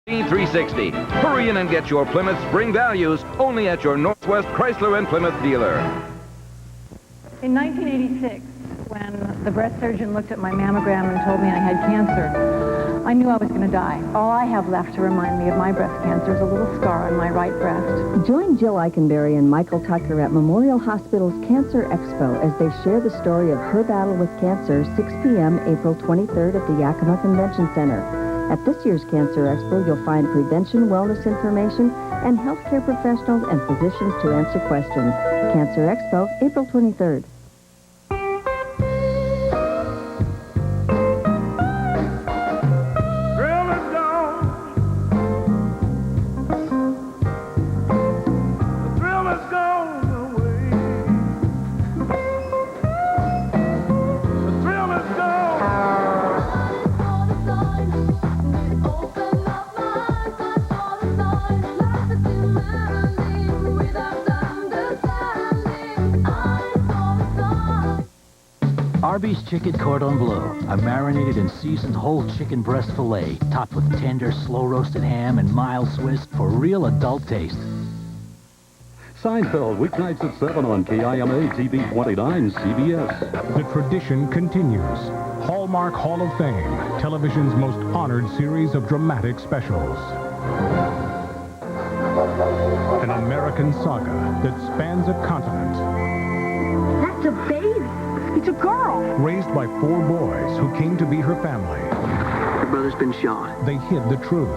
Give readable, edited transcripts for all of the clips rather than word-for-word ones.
360. Hurry in and get your Plymouth Spring Values only at your Northwest Chrysler and Plymouth dealer. In 1986, when the breast surgeon looked at my mammogram and told me I had cancer, I knew I was going to die. All I have left to remind me of my breast cancer is a little scar on my right breast. Join Jill Eikenberry and Michael Tucker at Memorial Hospital's Cancer Expo as they share the story of her battle with cancer, 6 p.m. April 23rd at the Yakima Convention Center. At this year's Cancer Expo, you'll find prevention, wellness information, and healthcare professionals and physicians to answer questions. Cancer Expo, April 23rd. Arby's Chicken Cordon Bleu, a marinated and seasoned whole chicken breast filet, topped with tender, slow-roasted ham and mild Swiss for real adult taste. Seinfeld, weeknights at 7 on KIMA TV 29 CBS. The tradition continues. Hallmark Hall of Fame, television's most honored series of dramatic specials. An American saga that spans a continent. That's a baby. It's a girl. Raised by 4 boys who came to be her family. Her brother's been shot. They hid the truth.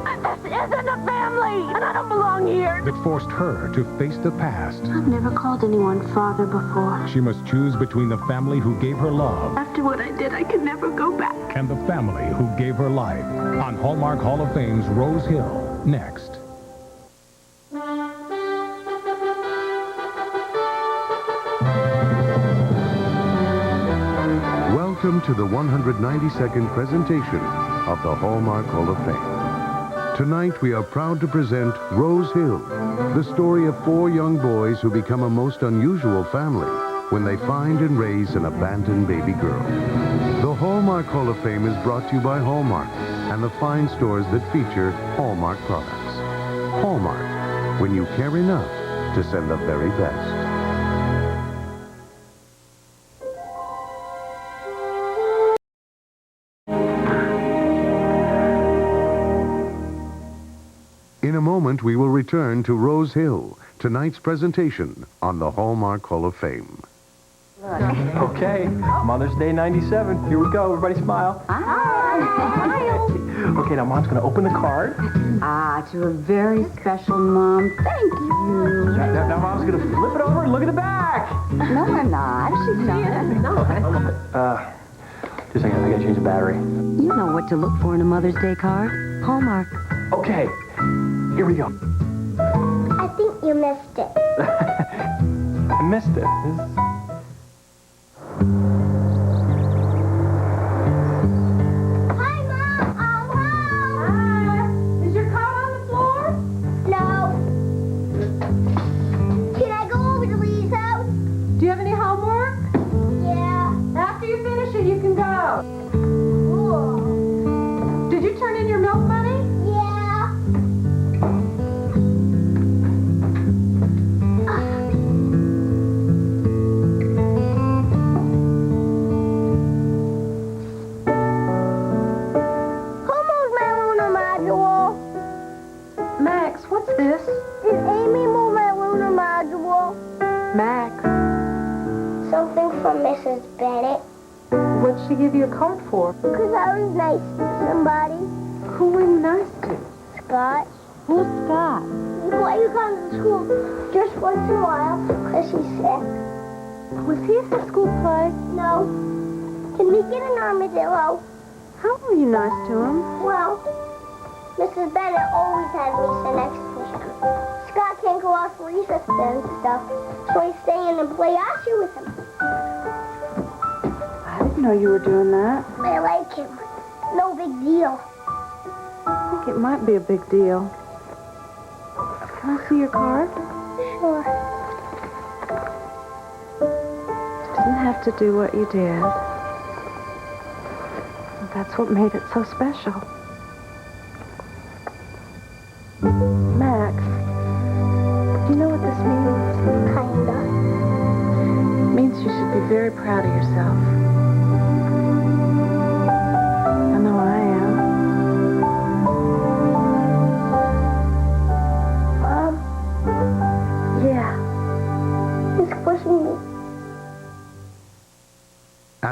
This isn't a family, and I don't belong here. That forced her to face the past. I've never called anyone father before. She must choose between the family who gave her love. After what I did, I could never go back. And the family who gave her life. On Hallmark Hall of Fame's Rose Hill, next. Welcome to the 192nd presentation of the Hallmark Hall of Fame. Tonight we are proud to present Rose Hill, the story of 4 young boys who become a most unusual family when they find and raise an abandoned baby girl. The Hallmark Hall of Fame is brought to you by Hallmark and the fine stores that feature Hallmark products. Hallmark, when you care enough to send the very best. In a moment, we will return to Rose Hill, tonight's presentation on the Hallmark Hall of Fame. Okay, Mother's Day 97. Here we go. Everybody smile. Smile. Okay, now Mom's going to open the card. To a very special mom. Thank you. Now Mom's going to flip it over and look at the back. No, I'm not. She's not. No. Just a second. I got to change the battery. You know what to look for in a Mother's Day card. Hallmark. Okay, here we go. I think you missed it. I missed it. Hi, Mom. I'm home. Hi. Is your car on the floor? No. Can I go over to Lee's house? Do you have any homework? Yeah. After you finish it, you can go. Cool. Did you turn in your milk money? Yeah. Who moved my lunar module? Max, what's this? Did Amy move my lunar module? Max, Something from Mrs. Bennett. what'd she give you a coat for? Because I was nice to somebody. Who were you nice to? Scott. Who's Scott? Why you come to school just once in a while because he's sick? Was he at the school play? No. Can we get an armadillo? How were you nice to him? Well, Mrs. Bennett always had me sit next to him. Scott can't go off recess and stuff, so I stay in and play Ashy with him. I didn't know you were doing that. I like him. No big deal. I think it might be a big deal. Can I see your card? Sure. Didn't have to do what you did. That's what made it so special.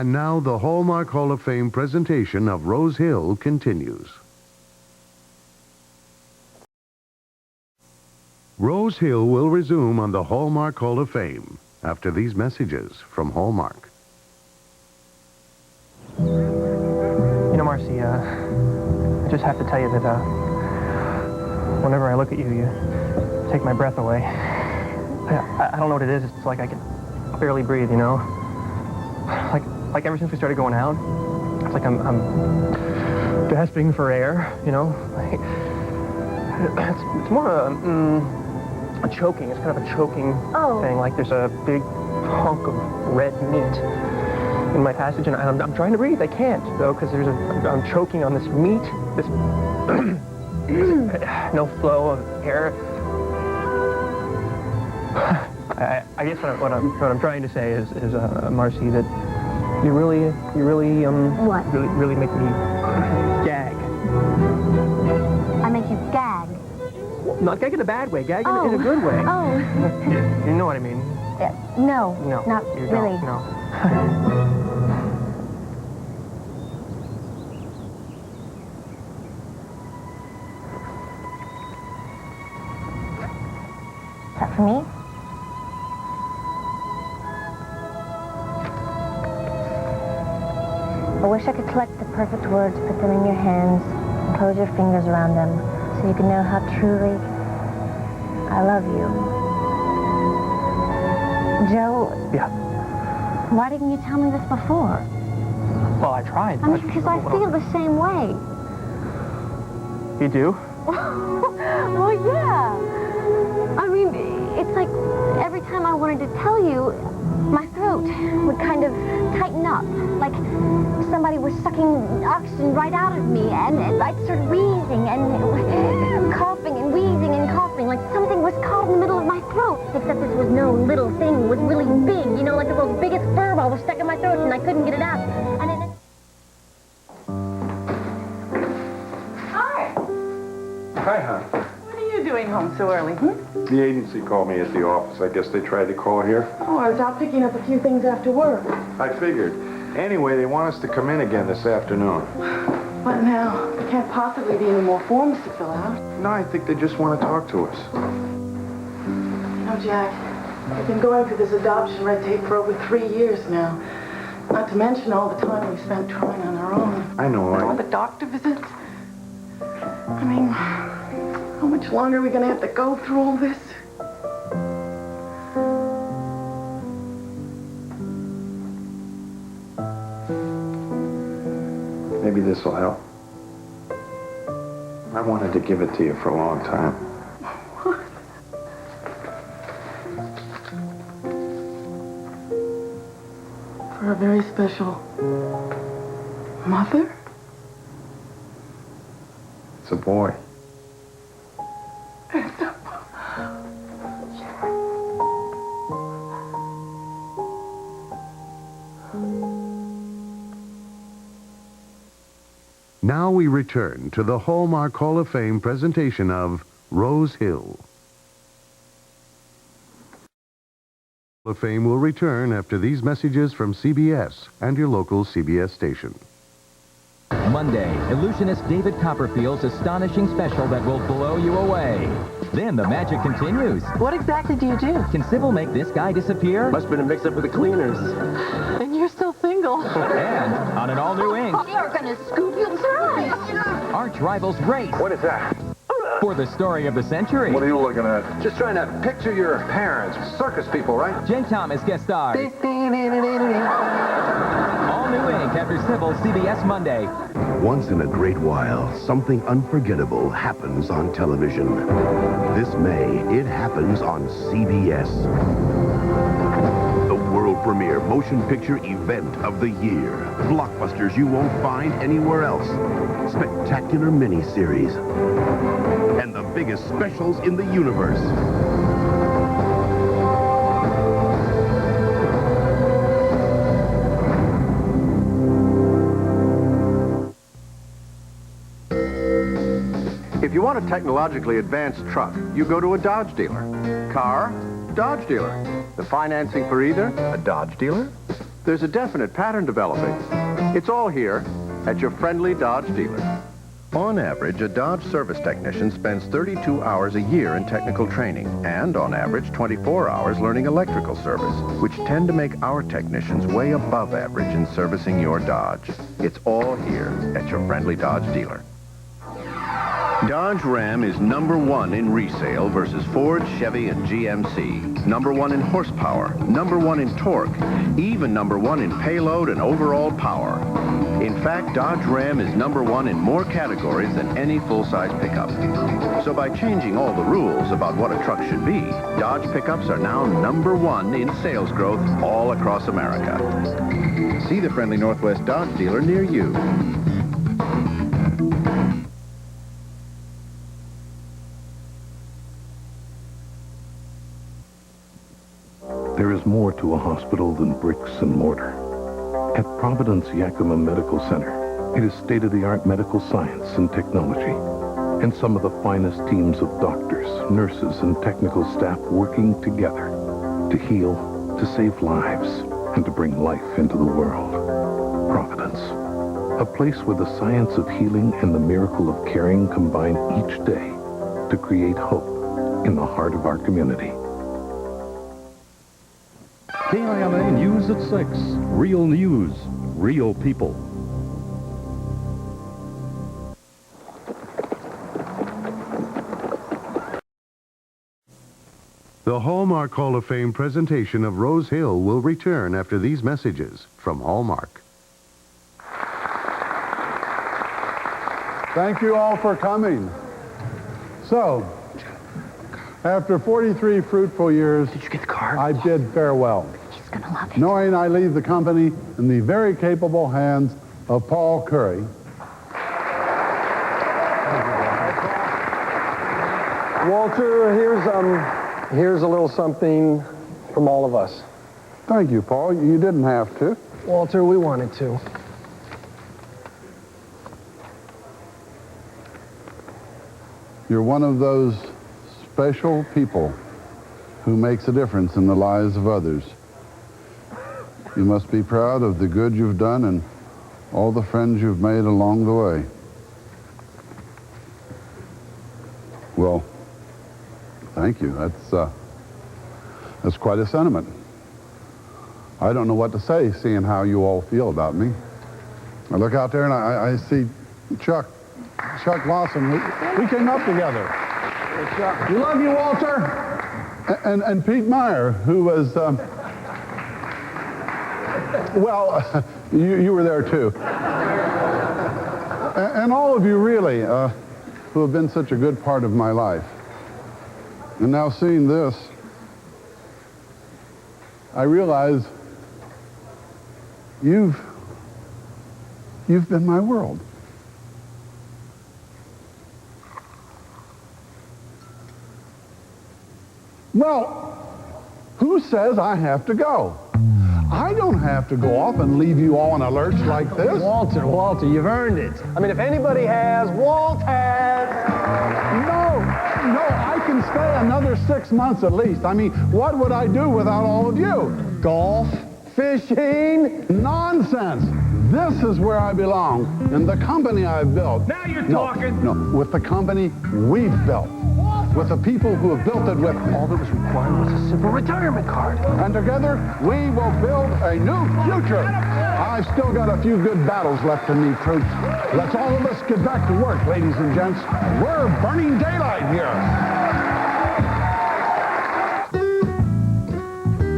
And now the Hallmark Hall of Fame presentation of Rose Hill continues. Rose Hill will resume on the Hallmark Hall of Fame after these messages from Hallmark. You know, Marcie, I just have to tell you that, whenever I look at you, you take my breath away. I don't know what it is. It's like I can barely breathe, you know? Like ever since we started going out, it's like I'm gasping for air, you know? It's more a choking. It's kind of a choking thing. Like there's a big hunk of red meat in my passage, and I'm trying to breathe. I can't, though, because I'm choking on this meat, this no flow of air. I guess what I'm trying to say is Marcie, that you really What? really make me gag. I make you gag. Not gag in a bad way, gag in a good way. Oh. You know what I mean? No, not you really. Don't, no. Is that for me? I wish I could collect the perfect words, put them in your hands, and close your fingers around them, so you can know how truly I love you. Joe? Yeah. Why didn't you tell me this before? Well, I tried. I mean, because I feel the same way. You do? Well, yeah. I mean, it's like every time I wanted to tell you, my throat would kind of tighten up, like somebody was sucking oxygen right out of me, and I'd start wheezing and coughing and wheezing and coughing, like something was caught in the middle of my throat, except this was no little thing. It was really big, you know, like the world's biggest fur ball was stuck in my throat, and I couldn't get it out. And then... Hi. Hi, hon. What are you doing home so early? The agency called me at the office. I guess they tried to call here. Oh, I was out picking up a few things after work. I figured. Anyway, they want us to come in again this afternoon. What now? There can't possibly be any more forms to fill out. No, I think they just want to talk to us. You know, Jack, we've been going through this adoption red tape for over 3 years now. Not to mention all the time we spent trying on our own. I know. All the doctor visits. I mean, how much longer are we going to have to go through all this? Maybe this will help. I wanted to give it to you for a long time. What? For a very special mother? It's a boy. It's a... Now we return to the Hallmark Hall of Fame presentation of Rose Hill. Hall of Fame will return after these messages from CBS and your local CBS station. Monday, illusionist David Copperfield's astonishing special that will blow you away. Then the magic continues. What exactly do you do? Can Cybill make this guy disappear? Must have been a mix-up with the cleaners. And you're still single. And on an all-new ink, You're gonna scoop your surprise. arch rivals race What is that? for the story of the century. What are you looking at? Just trying to picture your parents. Circus people, right? Jen Thomas guest stars. All new ink after Cybill, CBS Monday. Once in a great while, something unforgettable happens on television. This May, it happens on CBS. The world premiere motion picture event of the year. Blockbusters you won't find anywhere else. Spectacular miniseries. And the biggest specials in the universe. If you want a technologically advanced truck, you go to a Dodge dealer. Car, Dodge dealer. The financing for either, a Dodge dealer. The there's a definite pattern developing. It's all here at your friendly Dodge dealer. On average, a Dodge service technician spends 32 hours a year in technical training and, on average, 24 hours learning electrical service, which tend to make our technicians way above average in servicing your Dodge. It's all here at your friendly Dodge dealer. Dodge Ram is #1 in resale versus Ford, Chevy, and GMC. #1 in horsepower, #1 in torque, even #1 in payload and overall power. In fact, Dodge Ram is #1 in more categories than any full-size pickup. So by changing all the rules about what a truck should be, Dodge pickups are now #1 in sales growth all across America. See the friendly Northwest Dodge dealer near you. There is more to a hospital than bricks and mortar. At Providence Yakima Medical Center, it is state-of-the-art medical science and technology, and some of the finest teams of doctors, nurses, and technical staff working together to heal, to save lives, and to bring life into the world. Providence, a place where the science of healing and the miracle of caring combine each day to create hope in the heart of our community. KIMA News at 6. Real news, real people. The Hallmark Hall of Fame presentation of Rose Hill will return after these messages from Hallmark. Thank you all for coming. So, after 43 fruitful years, did you get the card? I bid farewell. He's gonna love it. Knowing I leave the company in the very capable hands of Paul Curry. Walter, here's a little something from all of us. Thank you, Paul. You didn't have to. Walter, we wanted to. You're one of those special people who makes a difference in the lives of others. You must be proud of the good you've done and all the friends you've made along the way. Well, thank you. That's quite a sentiment. I don't know what to say, seeing how you all feel about me. I look out there and I see Chuck Lawson. We came up together. We love you, Walter. And Pete Meyer, who was, well, you were there too. And all of you really, who have been such a good part of my life. And now seeing this, I realize you've been my world. Well, who says I have to go? I don't have to go off and leave you all in a lurch like this. Walter, you've earned it. I mean, if anybody has, Walt has. No, I can stay another 6 months at least. I mean, what would I do without all of you? Golf, fishing. Nonsense. This is where I belong, in the company I've built. Now you're talking. No, with the company we've built. With the people who have built it with me. All that was required was a simple retirement card. And together, we will build a new future. I've still got a few good battles left in me, troops. Let's all of us get back to work, ladies and gents. We're burning daylight here.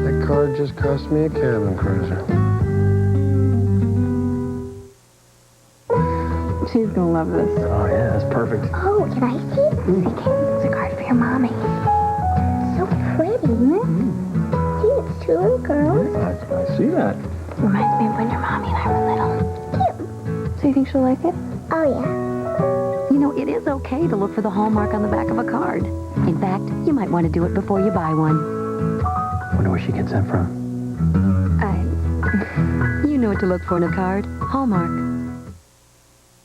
That card just cost me a cabin cruiser. She's gonna love this. Oh, yeah, that's perfect. Oh, can I see it? It's a card for your mommy. So pretty, isn't it? See, it's two little girls. I see that. Reminds me of when your mommy and I were little. Cute. So you think she'll like it? Oh, yeah. You know, it is okay to look for the hallmark on the back of a card. In fact, you might want to do it before you buy one. Wonder where she gets that from. You know what to look for in a card. Hallmark.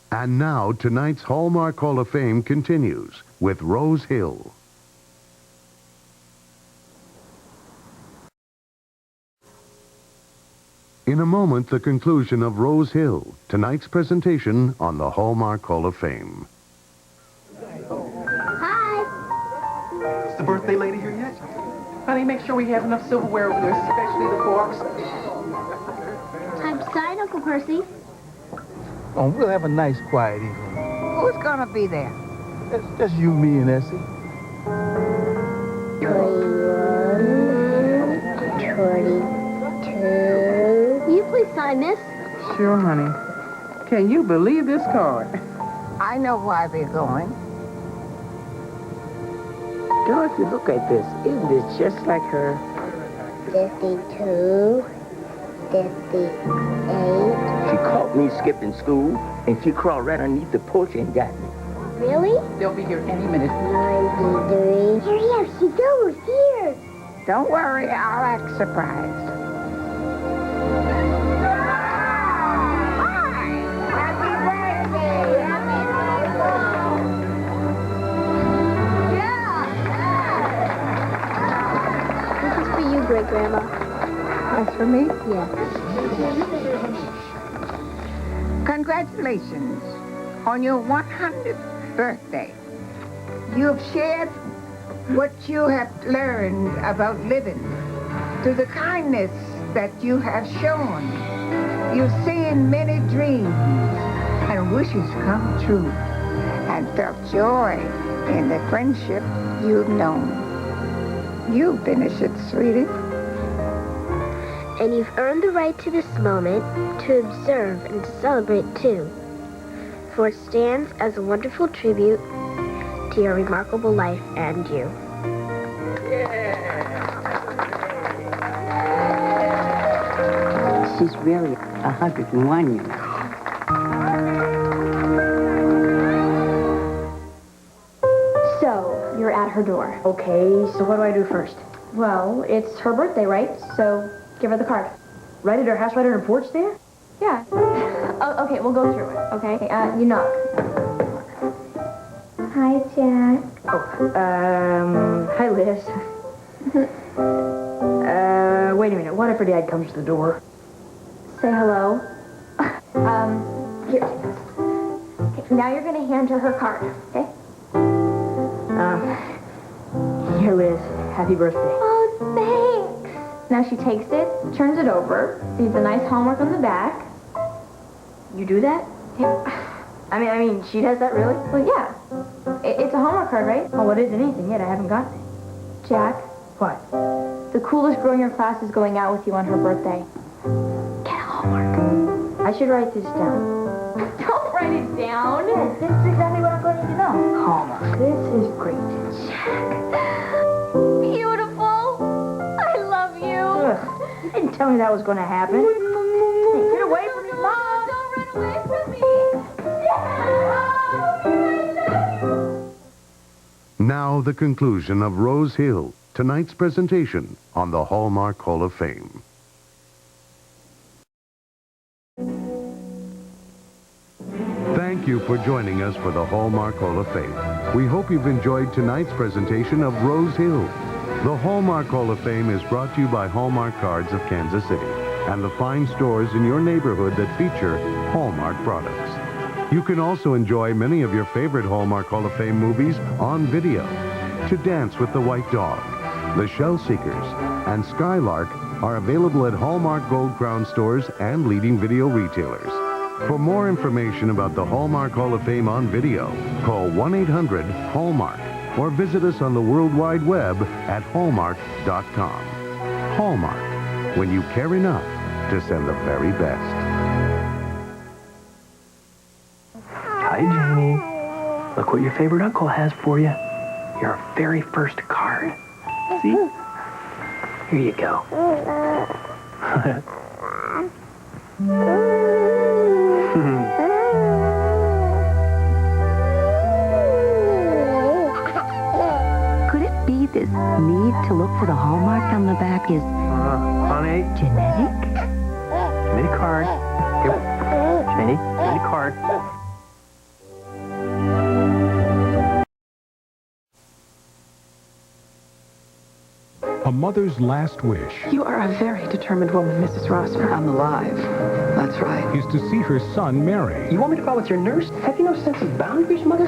And now, tonight's Hallmark Hall of Fame continues with Rose Hill. In a moment, the conclusion of Rose Hill, tonight's presentation on the Hallmark Hall of Fame. Hi. Is the birthday lady here yet? Honey, make sure we have enough silverware over there, especially the forks. Time to sign, Uncle Percy. Oh, we'll have a nice, quiet evening. Who's gonna be there? It's just you, me, and Essie. 21, 22. Will you please sign this? Sure, honey. Can you believe this card? I know why they're going. Dorothy, look at this. Isn't this just like her? 52, 58. She caught me skipping school, and she crawled right underneath the porch and got me. Really? They'll be here any minute. 93. Hurry up, she goes here. Don't worry, I'll act surprised. Great Grandma. That's for me? Yes. Congratulations on your 100th birthday. You've shared what you have learned about living through the kindness that you have shown. You've seen many dreams and wishes come true and felt joy in the friendship you've known. You finish it, sweetie. And you've earned the right to this moment to observe and to celebrate too, for it stands as a wonderful tribute to your remarkable life and you. She's really 101, you know. So, you're at her door. Okay, so what do I do first? Well, it's her birthday, right? So, give her the card. Right at her house, right on her porch there? Yeah. Oh, okay, we'll go through it, okay? You knock. Hi, Jack. Oh, hi, Liz. Wait a minute. What if her dad comes to the door? Say hello. Here. Okay, now you're going to hand her her card, okay? Here, Liz. Happy birthday. Oh, thanks. Now she takes it, turns it over, sees a nice hallmark on the back. You do that? Yeah. I mean, she does that really? Well, yeah. It's a Hallmark card, right? Oh, what is anything yet? I haven't gotten it. Jack? What? The coolest girl in your class is going out with you on her birthday. Get a Hallmark. I should write this down. Don't write it down. Yes, this is exactly what I'm going to know. Hallmark. This is great. Jack. Beautiful. I love you. Ugh. You didn't tell me that was going to happen. Hey, get away from me, Mom. Don't run away from me. Now the conclusion of Rose Hill, tonight's presentation on the Hallmark Hall of Fame. Thank you for joining us for the Hallmark Hall of Fame. We hope you've enjoyed tonight's presentation of Rose Hill. The Hallmark Hall of Fame is brought to you by Hallmark Cards of Kansas City and the fine stores in your neighborhood that feature Hallmark products. You can also enjoy many of your favorite Hallmark Hall of Fame movies on video. To Dance with the White Dog, The Shell Seekers, and Skylark are available at Hallmark Gold Crown stores and leading video retailers. For more information about the Hallmark Hall of Fame on video, call 1-800-HALLMARK or visit us on the World Wide Web at hallmark.com. Hallmark, when you care enough to send the very best. Hi, Janie. Look what your favorite uncle has for you. Your very first card. See? Here you go. Could it be this need to look for the hallmark on the back is Honey. genetic? Give me the card. Here. Janie, give me the card. A mother's last wish You are a very determined woman, Mrs. Rossner. I'm alive. That's right. is to see her son marry. You want me to go out with your nurse? Have you no sense of boundaries, Mother?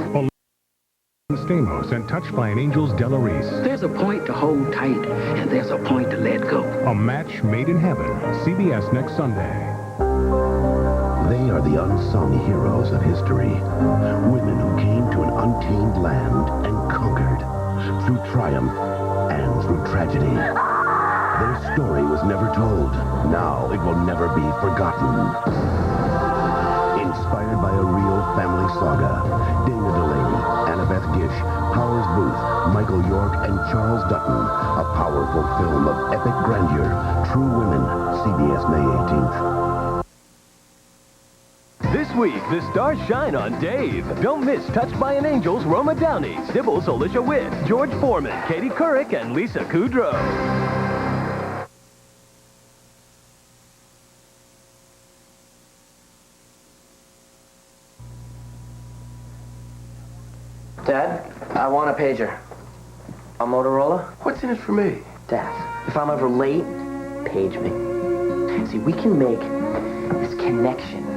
Stamos and Touched by an Angel's Della Reese. There's a point to hold tight, and there's a point to let go. A match made in heaven. CBS next Sunday. They are the unsung heroes of history. Women who came to an untamed land and conquered through triumph and through tragedy. Their story was never told. Now it will never be forgotten. Inspired by a real family saga, Dana Delaney, Annabeth Gish, Powers Booth, Michael York, and Charles Dutton. A powerful film of epic grandeur. True Women. CBS May 18th. This week, the stars shine on Dave. Don't miss Touched by an Angel's Roma Downey, Cybill, Alicia Witt, George Foreman, Katie Couric, and Lisa Kudrow. Dad, I want a pager. A Motorola? What's in it for me? Dad, if I'm ever late, page me. See, we can make this connection.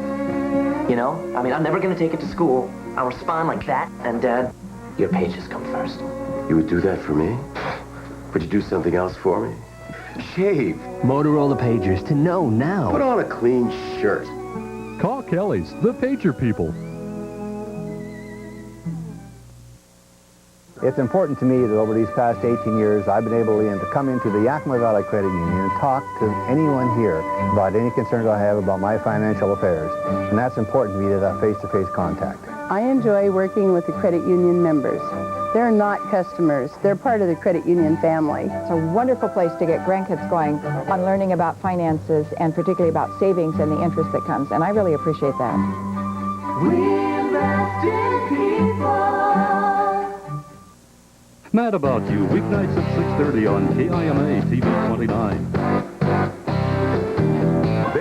You know? I mean, I'm never going to take it to school. I'll respond like that, and Dad, your pages come first. You would do that for me? Would you do something else for me? Shave. Motorola pagers to know now. Put on a clean shirt. Call Kelly's, the pager people. It's important to me that over these past 18 years, I've been able to come into the Yakima Valley Credit Union and talk to anyone here about any concerns I have about my financial affairs. And that's important to me, that face-to-face contact. I enjoy working with the credit union members. They're not customers. They're part of the credit union family. It's a wonderful place to get grandkids going on learning about finances and particularly about savings and the interest that comes. And I really appreciate that. We invest in people. Mad About You, weeknights at 6:30 on KIMA TV 29.